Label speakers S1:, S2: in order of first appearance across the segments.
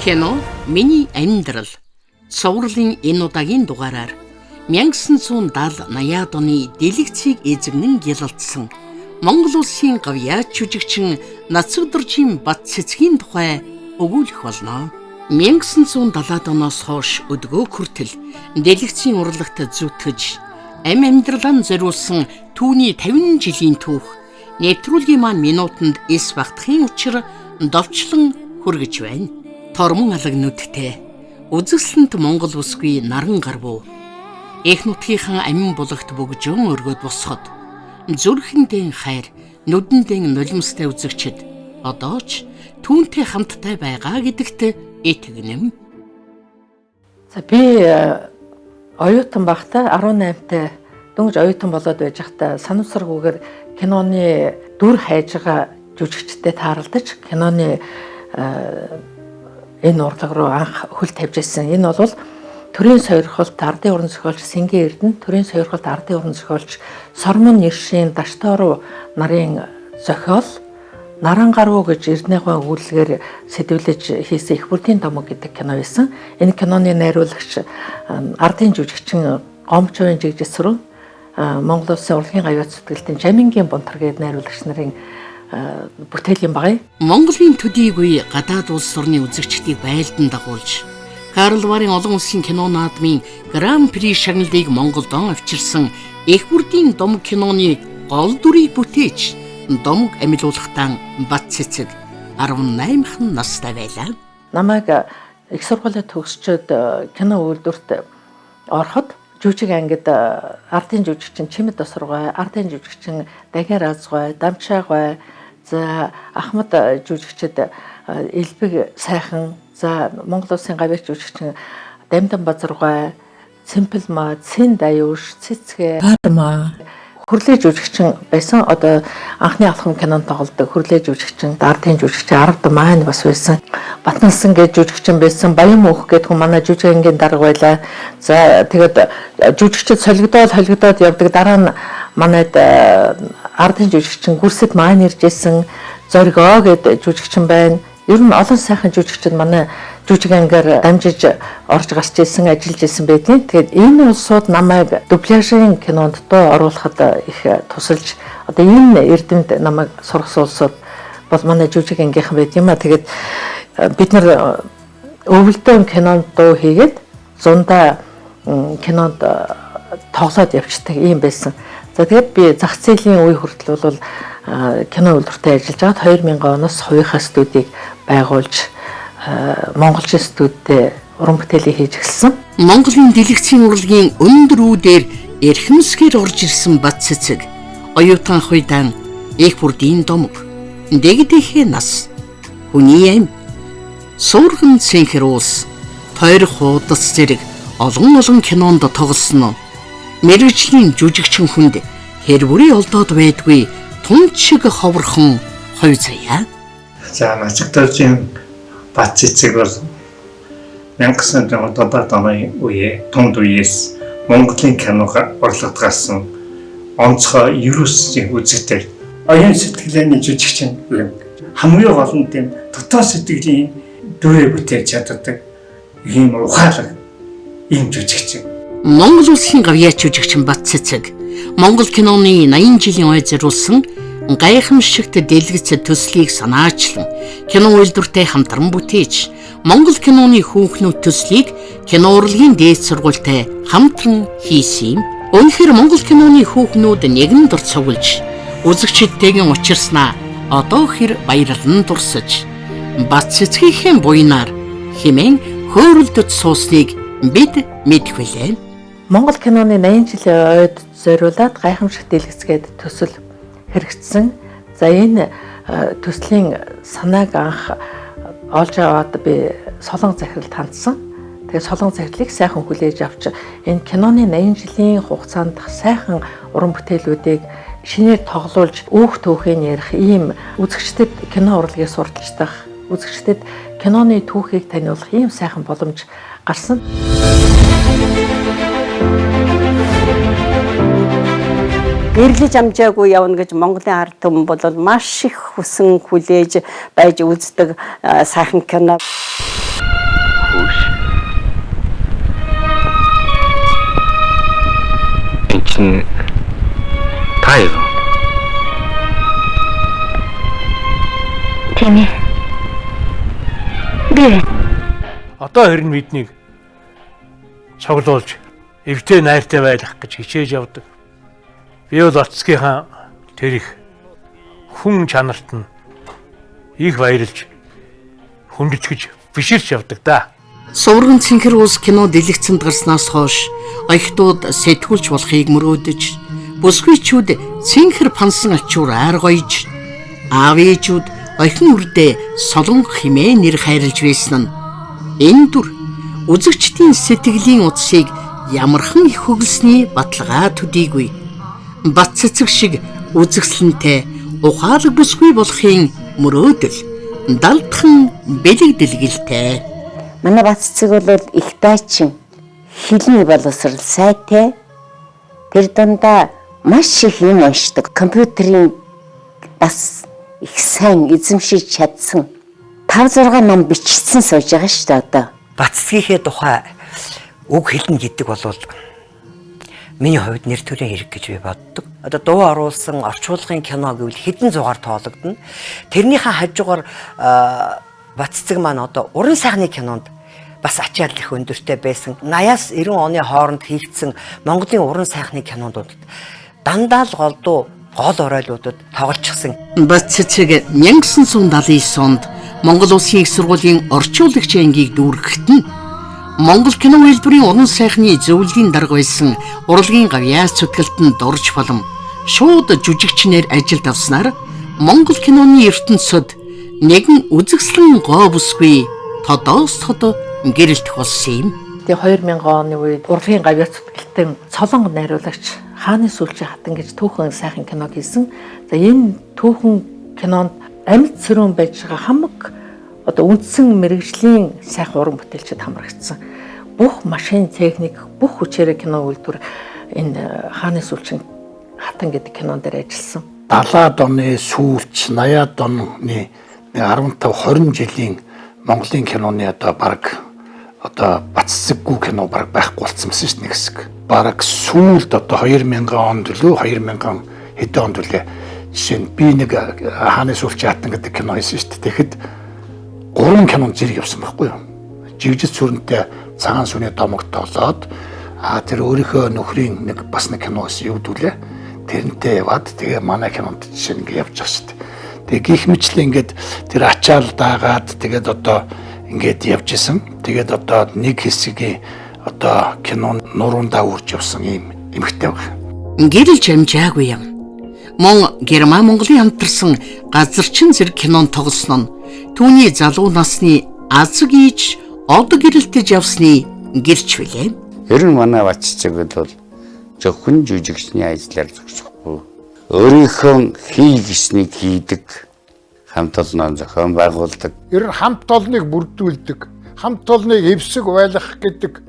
S1: Кино миний амьдрал. Цувралын энэ удаагийн дугаараар 1970-80-аад оны дэлгэцийг эзэгнэн гялалдсан Монгол улсын гавьяа жүжигчин Нацагдоржийн Бат цэцгийн тухай өгүүлэх болно. 1970-аад оноос хойш өдгөө хүртэл дэлгэцийн урлагт зүтгэж амьдралаа зориулсан түүний 50 жилийн түүх нэвтрүүлгийн маань минутанд эс багтахын учир довчлон хүргэж байна. Тормон алаг нүдтэй үзэсгэлэнт Монгол усгүй наран гарбуу их нутгийнхан амин булагт бөгжөн өргөд босход зүрхэндээ хайр нүдэндээ нулимстай үзэгчд одоо ч түүнтэй хамттай байгаа гэдэгт итгэнэм.
S2: За би оюутан багтаа 18-тай дөнгөж оюутан болоод байж байхдаа санамсаргүйгээр киноны дүр хайж байгаа жүжигчтэй тааралдаж киноны энэ урлаг руу анх хөл тавьж ирсэн. Энэ бол төрийн сойрхолт ардын уран зохиолч Сэнгийн Эрдэнэ, төрийн сойрхолт ардын уран зохиолч Сормон Нэршийн Даштооруу нарын зохиол Наран гаруу гэж Эрдэнэхаа өгүүлгээр сэдвлэж хийсэн Их бүрдийн домог гэдэг кино байсан. Энэ киноны найруулагч ардын жүжигчин Гомчовын жигжисрүү Монгол Улсын урлагийн гавьяа зүтгэлтийн Жамингийн Бунтар гэдэг найруулагч нарын бүтээл юм багъя.
S1: Монголын төдийгүй гадаад улс орны үзэгчдийг байлдан дагуулж Карл Варын олон улсын кино наадмын Гран-при шагналыг Монголд авчирсан Их бүрдийн домог киноны гол дүрийг бүтээж домог амилуулахтан Бат цэцэг 18 настай байлаа.
S2: Намайг их сургуулиа төгсчөөд кино үйлдвэрт ороход жүжиг ангид ардын жүжигчин Чимэд Тосргой, ардын жүжигчин Дагер Азгой, Дамчаагой, за Ахмад жүжигчд Элбэг сайхан, за Монгол Улсын гавьяа жүжигчин Дамдан Базаргой, Цэмпэлма, Цэн Даюуш, Цэцгэ, Гарма хүрлээ жүжигчин байсан. Одоо анхны алхам кинонд тоглодог хүрлээ жүжигчин, ардын жүжигчин Ард маань бас байсан. Батнасан гэж жүжигчин байсан. Баян мөнх гэдэг хүн манай жүжиг ангийн дарга байлаа. За тэгээд жүжигчд солигдоод явдаг. Дараа нь манайд ардын жүжигчин Гүрсэд маань ирж исэн. Зоргоо гэдэг жүжигчин байна. Ер нь олон сайхан жүжигчид манай жүжиг ангиар дамжиж орж гарч ирсэн, ажиллаж ирсэн байдیں۔ Тэгээд энэ улсууд намайг дубляжын кинонд доо оруулахад их тусалж одоо энэ эрдэмэд намайг сургасан улсууд бол манай жүжиг ангийнхан байд юм а. Тэгээд бид нар өвөлдөө кинонд дуу хийгээд зундаа кинонд тоглоод явцдаг юм байсан. За тэгээд би зах зээлийн үе хүртэл бол кино үйлдвэртээ ажиллаж байгаад 2000 оноос хувийнхаа студийг байгуулж монголчин студид уран бүтээлийг хийж эхэлсэн.
S1: Монголын дэлгэцийн урлагийн өндөр үүдээр эрхэмсгээр орж ирсэн Бат цэцэг оюутан хуйдаан Их бүрдийн домог дэгдэхээ нас хүний аим суурган цэнхэр уус тойрох хуудас зэрэг олон кинонд тоглосон мэргэжлийн жүжигчин хүнд хэрвэрийн олдоод байдгүй тун шиг ховорхон хой заяа.
S3: За Нацагдоржийн Бат цэцэг бол 1970-аад оны үе тунд үеэс Монголын киног урлагт гарсан онцгой ерөөсийн үзэгтэй оюун сэтгэлээний жүжигчин хамгийн гол нь тийм дотоод сэтгэлийн дүрээ бүтээж чаддаг ийм ухаалаг ийм жүжигчин.
S1: Монгол улсын гавьяа жүжигчин Бат цэцэг Монгол киноны 80 жилийн ой зориулсан гайхамшигт дэлгэц төслийг санаачлан кино үйлдвэртэй хамтран бүтээж Монгол киноны хүүхнүүд төслийг кино урлагийн дээд сургуультай хамтран хийсэн юм. Өнөхөр Монгол киноны хүүхнүүд нэгэн дор цуглаж үзэгчдтэйгэн учирснаа одоо хэр баярлан дурсаж Бат цэцгийнхээ буйнаар хэмээн хөөрөлдөж суусныг бид мэдэх билээ.
S2: Монгол киноны 80 жилийн ойд зориулаад гайхамшигт дэлгэцгээд төсөл хэрэгжсэн. За энэ төслийн санааг анх олж аваад би Солонгос захиралд хандсан. Тэгээд Солонгос захирлыг сайхан хүлээж авч энэ киноны 80 жилийн хугацаанд сайхан уран бүтээлүүдийг шинээр тоглуулж өөх түүхийг ярих ийм үзэгчдэд кино урлагийг сурталчдах, үзэгчдэд киноны түүхийг таниулах ийм сайхан боломж гарсан.
S4: Гэрлэж амжаагүй явна гэж Монголын ард түмэн бол маш их хүсэн хүлээж байж үздэг сайхан кино.
S5: Хөөш. Энд чинь та юу?
S6: Тийм ээ. Би
S7: Одоо харин биднийг цуглуулж эвтэй найртай байх гэж хичээж явдаг. Би бол Оцгийнхаа тэр их хүн чанарт нь их баярлж хүндэтгэж биширч явдаг да.
S1: Суврагн цэнхэр ус кино дэлгэцэнд гарснаас хойш оягтууд сэтгүүлч болохыг мөрөөдөж, бүсгүйчүүд цэнхэр пансан ачуур айргойж, аав ээжүүд охин үрдээ солонх химээ нэр хайрлж байсан нь энэ дүр үзэгчдийн сэтгэлийн утсыг ямархан их хөглсний баталгаа төдийгүй. Бат цэцэг шиг үзэгсэлнтэй ухаалаг бүсгүй болохын мөрөөдөл далдхан бэлэг дэлгэлтэй.
S4: Манай бат цэцэг бол их дайчин, хэлний боловсрал сайтай. Тэр дундаа маш их юм уншдаг. Компьютерийн бас их сайн эзэмшиж чадсан 5-6 ном бичсэн сууж байгаа шүү дээ одоо.
S8: Баццгийнхээ тухай үг хэлнэ гэдэг бол миний хувьд нэр төрийн хэрэг гэж би боддог. Одоо дуу оруулсан орчуулгын кино гэвэл хэдэн зугаар тоологдно. Тэрнийхээ хажуугаар Баццэг маань одоо уран сайхны кинонд бас ачаал их өндөртэй байсан. 80-аас 90 оны хооронд хийгдсэн Монголын уран сайхны кинонуудад дандаа л голдуу гол оройлуудад тоглолцсон.
S1: Баццэг 1979 онд Монгол Улсын их сургуулийн орчуулагч ангийг дүүргэхэд нь Монгол кино хэлбэрийн уран сайхны зөвлөлийн дарга байсан урлагийн гавьяас зүтгэлтэнд дурж болон шууд жүжигчнээр ажилд авснаар Монгол киноны ертөнцөд нэгэн үзэгслэн гоо бүсгүй тодоос тодо гэрэлтэх болсон юм.
S2: Тэгээ 2000 оны үед урлагийн гавьяас зүтгэлтэн Солонгод найруулагч Хааны сүүлчийн хатан гэж түүхэн сайхан киног хийсэн. За энэ түүхэн кинонд амьд цэрүүн байж байгаа хамаг одоо үндсэн мэрэгжлийн сайхан уран бүтээлчд хамрагдсан. Бүх машин техник, бүх хүчээрээ кино үйлдвэр энэ Хааны сүүлчийн хатан гэдэг кинон дээр ажилласан.
S9: 70-аад оны сүүлч, 80-аад оны 15-20 жилийн Монголын киноны одоо баг баццэггүй кино баг байхгүй болсон байсан шүү дээ нэг хэсэг. Бараг сүүлд одоо 2000 онд лөө 2000 хэдэн онд лээ. Жишээ нь би нэг Хааны сүүлчийн хатан гэдэг кино хийсэн шүү дээ. Тэгэхэд 3 кинон зэрэг явсан байхгүй юу? Жигжис сүрэнтэй цагаан сүний домог тоолоод тэр өөрийнхөө нөхрийн нэг бас нэг кино хийсэн юудүүлээ. Тэрнтэй яваад тэгээ манай кинонд жишээ ингэ явж байгаа шүү дээ. Тэгээ гих мэтлээ ингээд тэр ачаал даагаад тэгээд одоо ингээд явж исэн. Тэгээд одоо нэг хэсгийн одоо кинон нуруундаа үрж явсан юм эмхтэй баг.
S1: Гэрэлж амжаагүй юм. Мон Герман Монголын хамтарсан газарчин зэрэг кинон тоглосон нь түүний залуу насны азг ийж од гэрэлтэж явсны гэрч билээ.
S10: Ер нь манай Баццэг бол зөвхөн жүжигчний ажлаар зогсохгүй. Өөрийнхөө хий гэснийг хийдэг, хамт олноо зохион байгуулдаг.
S9: Ер нь хамт олныг бүрдүүлдэг, хамт олныг эвсэг байлгах гэдэг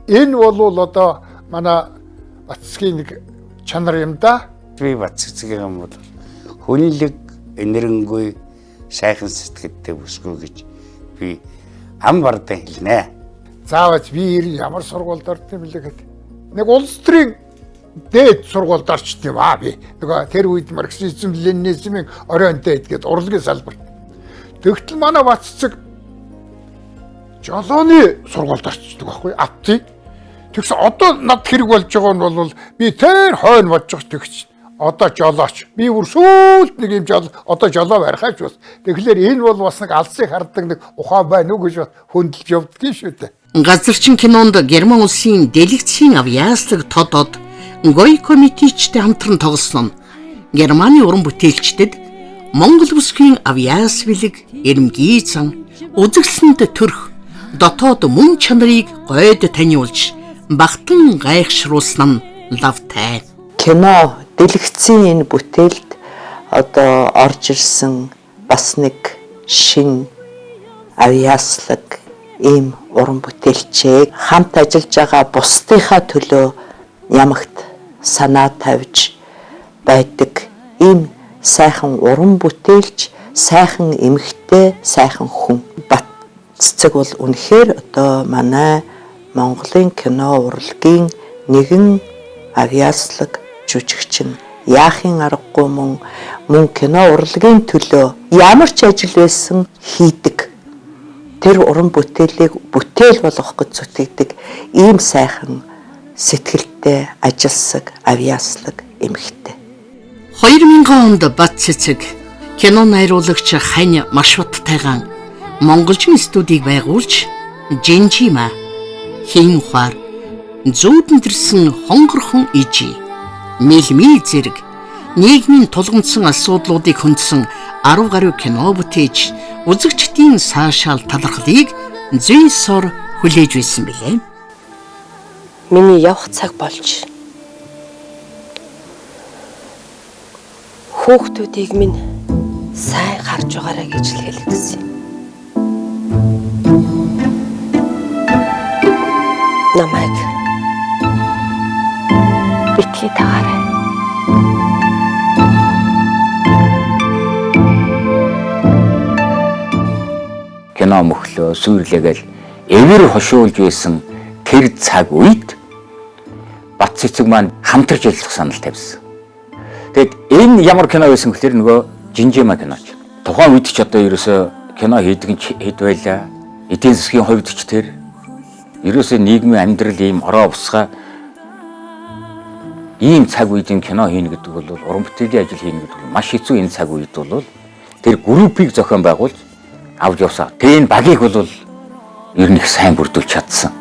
S9: энэ бол одоо манай Баццгийн нэг чанар юм да.
S10: Би Баццгийн юм бол хүнлэг, энэрэнгүй, сайхан сэтгэлтэй бүсгүй гэж би ам бардан хэлнэ.
S9: Заавал би ямар сургуульд орсон юм бэ гэдэг. Нэг улс төрийн дээд сургуульд орчт юм би. Нөгөө тэр үед марксизм, ленинизмын оройнтой гэдгээд урлагийн салбарт. Тэгтэл манай Баццэг жолооны сургуульд орчдөг байхгүй автыг. Тэгсэн одоо над хэрэг болж байгаа нь бол би тэр хойно бодож тэгч. Одоо жолооч. Би бүр сүүлд нэг юм одоо жолоо барихаач бас. Тэгэхээр энэ бол бас нэг алсыг харддаг нэг ухаан байна уу гэж хөндлөж явдгийн шүү дээ.
S1: Газарчин кинонд Герман улсын дэлгэцийн авьяаслаг тодод Гойко Митичтэй хамтран тоглосон нь Германы уран бүтээлчдэд Монгол бүсгийн авьяас бэлэг, эрэмгий зан, үзэгсэнд төрх дотоод мөн чанарыг гойд таниулж багтан гайхшруулсан нь лавтай.
S11: Кино дэлгэцийн энэ бүтээлд одоо орж ирсэн бас нэг шин авьяаслаг ийм уран бүтээлчээ хамт ажиллаж байгаа бусдынхаа төлөө ямагт санаа тавьж байдаг ийм сайхан уран бүтээлч, сайхан эмэгтэй, сайхан хүн. цэцэг бол үнэхээр одоо манай Монголын кино урлагийн нэгэн авьяаслаг жүжигчин. Яахын аргагүй мөн кино урлагийн төлөө ямар ч ажил байсан хийдэг. Тэр уран бүтээлийг бүтээл болгох гэж зүтгэдэг ийм сайхан сэтгэлтэй ажилсаг авьяаслаг эмэгтэй.
S1: 2000 онд Батцэцэг кино найруулагч Хань Маршруттайгаан Монголчин студийг байгуулж Жинжима, Хийн ухаар, зүүдэнтэрсэн хонгорхон ижи, мэлми зэрэг нийгмийн тулгамдсан асуудлуудыг хөндсөн 10 гаруй кино бүтээж үзэгчдийн саашаал талархлыг зүйсоор хүлээж байсан билээ.
S4: Миний явах цаг болж хүүхдүүдийг минь сайн харж байгаарай гэж хэлсэн юм. Намайг битгий таарай.
S10: Кино мөхлөө сүйрлэгээл эвэр хошуулж байсан тэр цаг үед Батцэцэг маань хамтарч ажиллах санал тавьсан. Тэгэд энэ ямар кино байсан гэхээр нөгөө Жинжима киноч. Тухайн үед ч одоо ерөөсө кино хийдэг нь хэд байлаа. Эдийн засгийн хувьд ч тэр ерөөсө нийгмийн амьдрал ийм ороо бусгаа ийм цаг үед энэ кино хийнэ гэдэг бол уран бүтээлийн ажил хийнэ гэдэг нь маш хэцүү. Энэ цаг үед бол тэр группийг зохион байгуулж авч явсан. Тэгээ энэ багийг бол ер нь их сайн бүрдүүлж чадсан.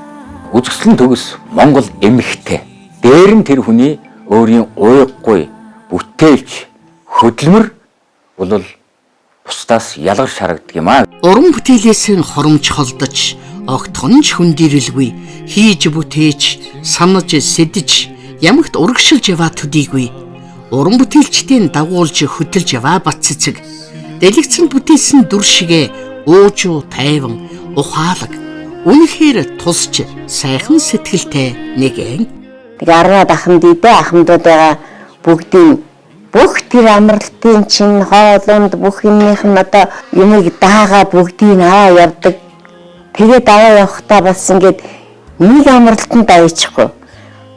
S10: Үзэсгэлэн төгс Монгол эмэгтэй. Дээр нь тэр хүний өөрийн уйггүй бүтээлч хөдөлмөр бол бусдаас ялгарч харагддаг юм аа.
S1: Уран бүтээлээс нь хоромж холдож, огтхонч хүндирэлгүй, хийж бүтээж, санаж сэдэж, ямагт урагшилж яваа төдийгүй. Уран бүтээлчдийн дагуулж хөдөлж яваа Батцэцэг. Дэлгэцэн бүтээсэн дүр шигэ уужуу тайван, ухаалаг, үнэхээр тусч сайхан сэтгэлтэй нэгэн.
S4: Тэгээ 10 ахмад идэ ахмадуудаа бүгдийн бүх тэр амралтын чин хоолунд бүх юмных нь одоо юмыг даага бүгдийг аваа явдаг. Тэгээд аваа явахдаа бас ингээд нэг амралтанд авчихгүй.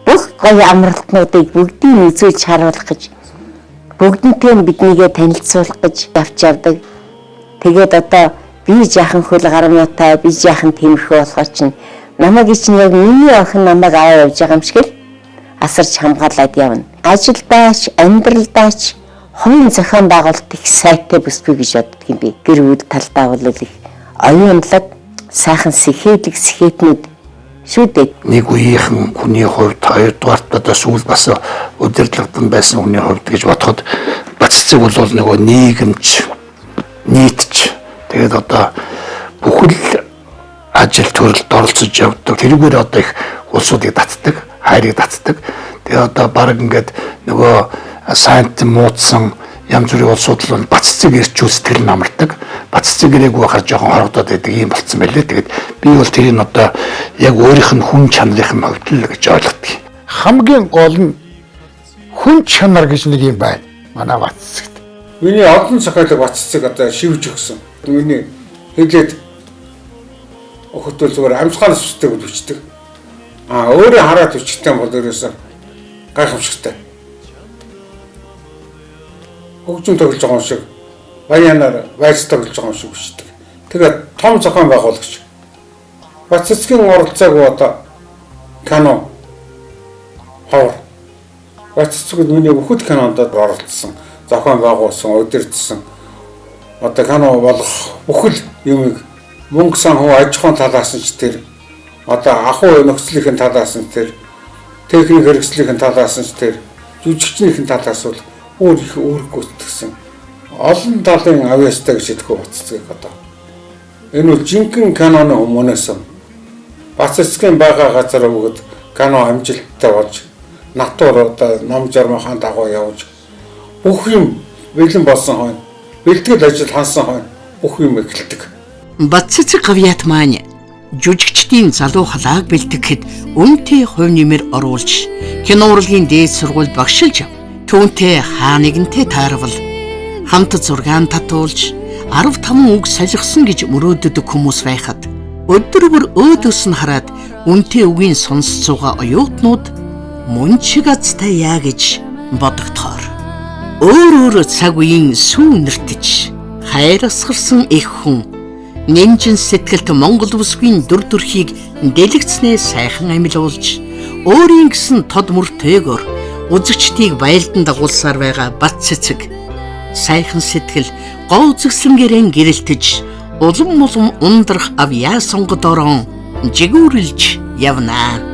S4: Бүх гоё амралтнуудыг бүгдийг үзүүлж харуулах гэж бүгднтэй биднийгээ танилцуулах гэж авч явдаг. Тэгээд одоо би жаахан хөл гармуутай, би жаахан тиймэрхүү болохоор чинь намайг чинь яг миний охин намайг аваа явж байгаа юм шиг л асарч хамгаалаад явна. Ажилдаач, амьдралдаач хувийн зохион байгуулалт их сайтай бүсгүй гэж боддог юм би. Гэр бүл талдаа бол их оюунлаг, сайхан сэхээлэг сэхэтнүүд шүү дээ.
S9: Нэг үеийнхэн хүний хувьд хоёрдугаарт одоо сүүл бас удирдлагдан байсан хүний хувьд гэж бодоход Батцэцэг бол нөгөө нийгэмч, нийтч тэгээд одоо бүхэл ажил төрөлд оролцож явдаг. Тэрүүгээр одоо их улсуудыг татдаг, хайрыг татдаг. Тэгээ одоо баг ингээд нөгөө сайнт муудсан янз бүрийн улсууд л Батцэцэг ирч үзтгэл намардаг. Батцэцэг ирээгүй хахаар жоохон хорогдоод байдаг юм болцсон байлээ. Тэгээд би бол тэрийг одоо яг өөрийнх нь хүн чанарын хувьд л гэж ойлгодог. Хамгийн гол нь хүн чанар гэж нэг юм байна. Манай Батцэцэгт.
S3: Миний олон зохиолыг Батцэцэг одоо шивж өгсөн. Миний хэлээд өхөтөл зүгээр амьсгалаас үстэй гэж бичдэг. Өөрөө хараад үчтэй бол ерөөсөө гайхамшигтай. Хөгжим тоглож байгаа юм шиг, баянаар вайс тоглож байгаа юм шиг бичдэг. Тэгээд том зохион байгуулагч. Батцэцгийн оролцоог одоо кино хоор. Батцэцэг миний бүхэл кинонд оролцсон, зохион байгуулсан, удирдсан. Одоо кино болох бүхэл юмыг мөнгө сан хуу аж ахуйн талаас нь ч тэр одоо ахуй нөхцөлийн талаас нь тэр техник хэрэгслийн талаас нь тэр жүжигчнийхэн талаас бол өөр их өөргүйцэтгсэн олон талын авьяастай гэж хэлэхгүй Батцэцгийг одоо энэ бол жинхэнэ киноны хүмүүнээс Батцэцгийн байгаа газар өгöd кино амжилттай болж натур одоо ном жармахаан дагуу явж бүх юм бэлэн болсон хойно бэлтгэл ажил хансан хойно бүх юм эхэлдэг.
S1: Батцэцэг гавьяат маань жүжигчдийн залуу халааг бэлтгэхэд үнэтэй хувь нэмэр оруулж кино урлагийн дээд сургууль багшилж түүнтэй хаа нэгэнтэй таарвал хамт зургаан татуулж 15 үг солихсон гэж мөрөөддөг хүмүүс байхад Өдөр бүр өөдөөс нь хараад үнтэй үгийн сонсож байгаа оюутнууд мөн чиг азтай яа гэж бодогдохоор өөр цаг үеийн сүүн нэртэж хайр асгарсан их хүн нэмжин сэтгэлд Монгол бүсгийн дүр төрхийг дэлгэцнээ сайхан амилуулж өөрийн гэсэн тод мөртэйгөр үзэгчдийг баялдан дагуулсаар байгаа бат цэцэг сайхан сэтгэл гоо үзэсгэлэнгэрэн гэрэлтэж улам улам ундрах авьяа сонгодорон жигүүрлж явнаа.